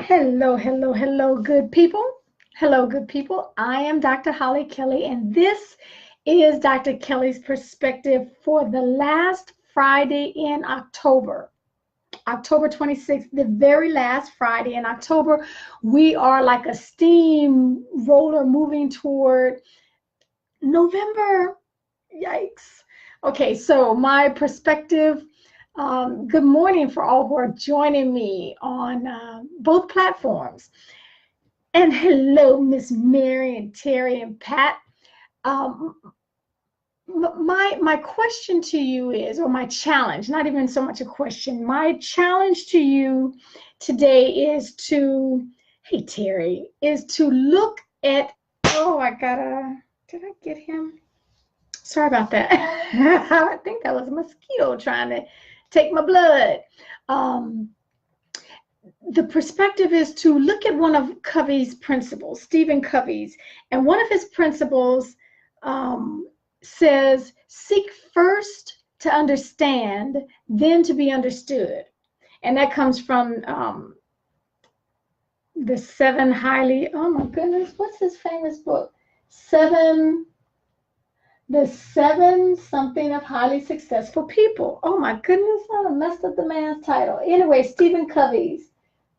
Hello, hello, hello, good people. Hello, good people. I am Dr. Hollie Kelly, and this is Dr. Kelly's perspective for the last Friday in October. October 26th, the very last Friday in October. We are like a steam roller moving toward November. Yikes. Okay, so my perspective. Good morning for all who are joining me on both platforms. And hello, Miss Mary and Terry and Pat. Um, my question to you is, or my challenge, not even so much a question, my challenge to you today is to, hey Terry, is to look at, did I get him? Sorry about that. I think that was a mosquito trying to take my blood. The perspective is to look at one of Covey's principles, Stephen Covey's, and one of his principles says, seek first to understand, then to be understood. And that comes from the seven highly, oh my goodness, what's his famous book? The seven something of highly successful people. Oh my goodness, I messed up the man's title. Anyway, Stephen Covey's,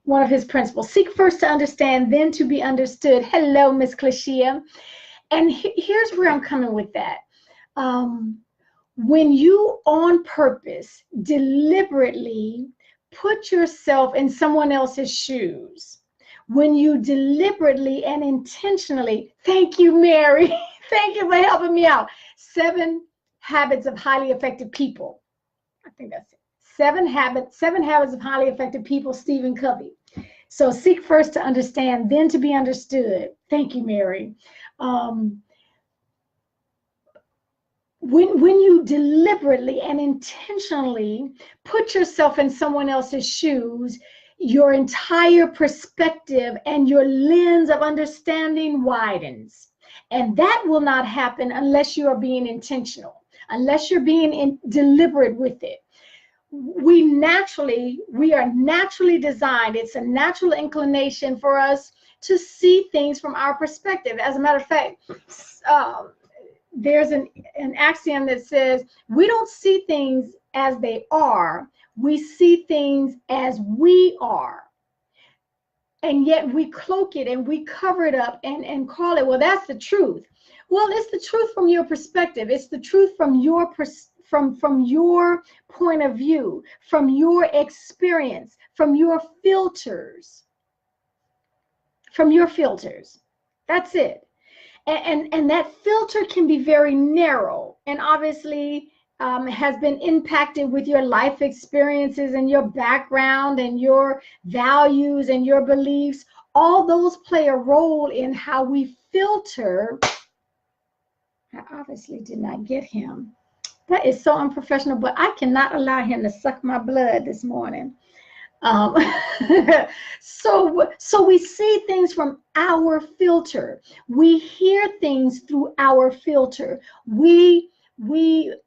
one of his principles. Seek first to understand, then to be understood. Hello, Miss Clichia. And here's where I'm coming with that. When you on purpose, deliberately put yourself in someone else's shoes, when you deliberately and intentionally, thank you, Mary, thank you for helping me out. 7 habits of highly effective people. I think that's it. 7 habits of highly effective people, Stephen Covey. So seek first to understand, then to be understood. Thank you, Mary. When you deliberately and intentionally put yourself in someone else's shoes, your entire perspective and your lens of understanding widens. And that will not happen unless you are being intentional, unless you're being deliberate with it. We are naturally designed. It's a natural inclination for us to see things from our perspective. As a matter of fact, there's an axiom that says we don't see things as they are, we see things as we are. And yet we cloak it and we cover it up and call it, well, that's the truth. Well, it's the truth from your perspective. It's the truth from your from your point of view, from your experience, from your filters. From your filters. That's it. And that filter can be very narrow and obviously has been impacted with your life experiences and your background and your values and your beliefs. All those play a role in how we filter. I obviously did not get him. That is so unprofessional, but I cannot allow him to suck my blood this morning. So we see things from our filter. We hear things through our filter. We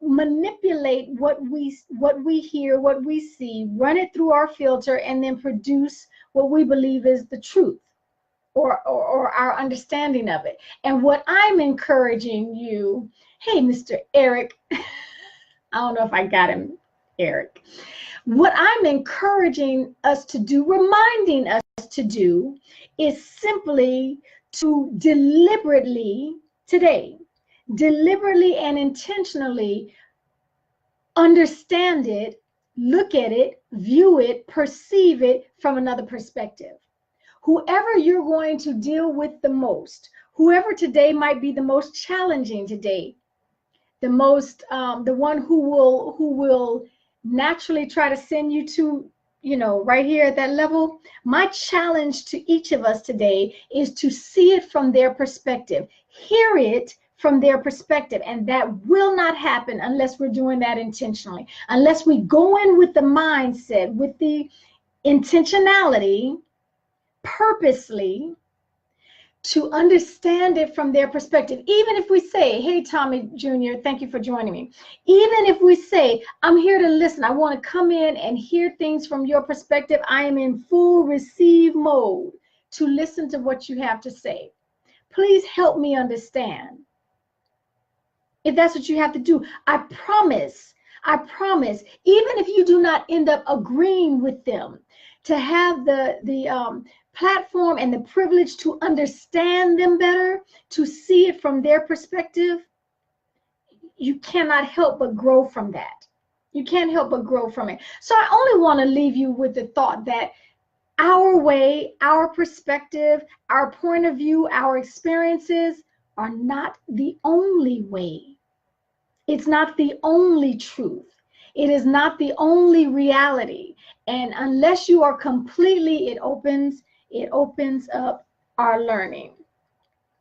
manipulate what we hear, what we see, run it through our filter, and then produce what we believe is the truth or our understanding of it. And what I'm encouraging you, hey, Mr. Eric, I don't know if I got him, Eric. What I'm encouraging us to do, reminding us to do, is simply to deliberately and intentionally understand it, look at it, view it, perceive it from another perspective. Whoever you're going to deal with the most, whoever today might be the most challenging today, the one who will naturally try to send you to, right here at that level. My challenge to each of us today is to see it from their perspective, hear it from their perspective. And that will not happen unless we're doing that intentionally, unless we go in with the mindset, with the intentionality, purposely, to understand it from their perspective. Even if we say, hey, Tommy Jr., thank you for joining me. Even if we say, I'm here to listen, I want to come in and hear things from your perspective, I am in full receive mode to listen to what you have to say. Please help me understand. If that's what you have to do, I promise, even if you do not end up agreeing with them, to have the platform and the privilege to understand them better, to see it from their perspective, you cannot help but grow from that. You can't help but grow from it. So I only want to leave you with the thought that our way, our perspective, our point of view, our experiences are not the only way. It's not the only truth. It is not the only reality. And unless you are completely, it opens up our learning.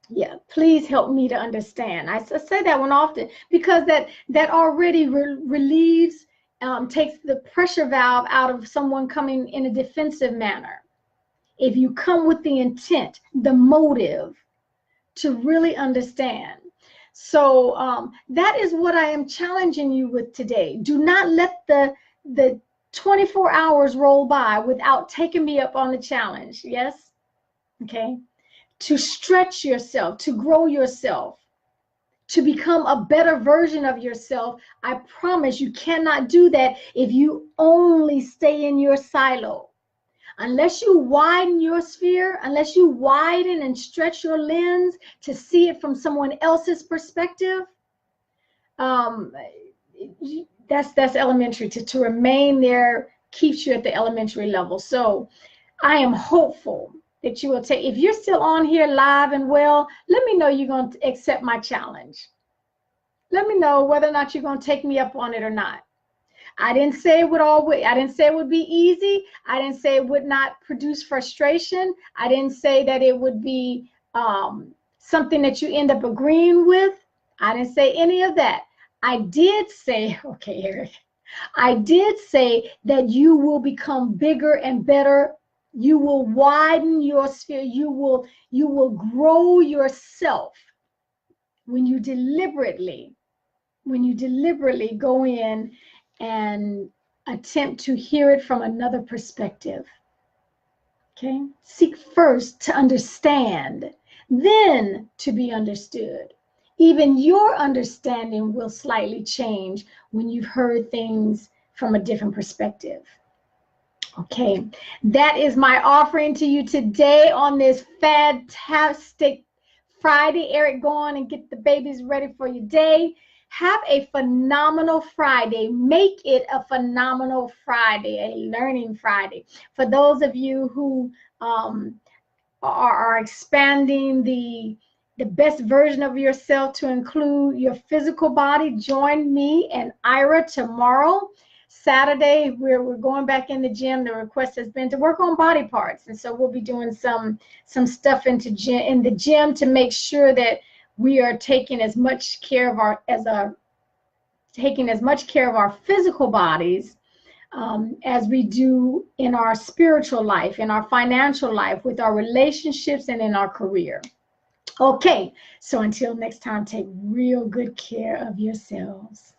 Yeah, please help me to understand. I say that one often because that already relieves, takes the pressure valve out of someone coming in a defensive manner. If you come with the intent, the motive to really understand. So that is what I am challenging you with today. Do not let the 24 hours roll by without taking me up on the challenge. Yes? Okay. To stretch yourself, to grow yourself, to become a better version of yourself. I promise you cannot do that if you only stay in your silo. Unless you widen your sphere, unless you widen and stretch your lens to see it from someone else's perspective, that's elementary. To remain there keeps you at the elementary level. So I am hopeful that you will take, if you're still on here live and well, let me know you're going to accept my challenge. Let me know whether or not you're going to take me up on it or not. I didn't say it would I didn't say it would be easy. I didn't say it would not produce frustration. I didn't say that it would be something that you end up agreeing with. I didn't say any of that. I did say, okay, Eric, I did say that you will become bigger and better. You will widen your sphere. You will grow yourself when you deliberately go in and attempt to hear it from another perspective. Okay? Seek first to understand, then to be understood. Even your understanding will slightly change when you've heard things from a different perspective. Okay, that is my offering to you today on this fantastic Friday. Eric, go on and get the babies ready for your day. Have a phenomenal Friday. Make it a phenomenal Friday, a learning Friday. For those of you who are expanding the best version of yourself to include your physical body, join me and Ira tomorrow. Saturday, we're going back in the gym. The request has been to work on body parts, and so we'll be doing some stuff in the gym to make sure that we are taking as much care of our physical bodies as we do in our spiritual life, in our financial life, with our relationships, and in our career. Okay, so until next time, take real good care of yourselves.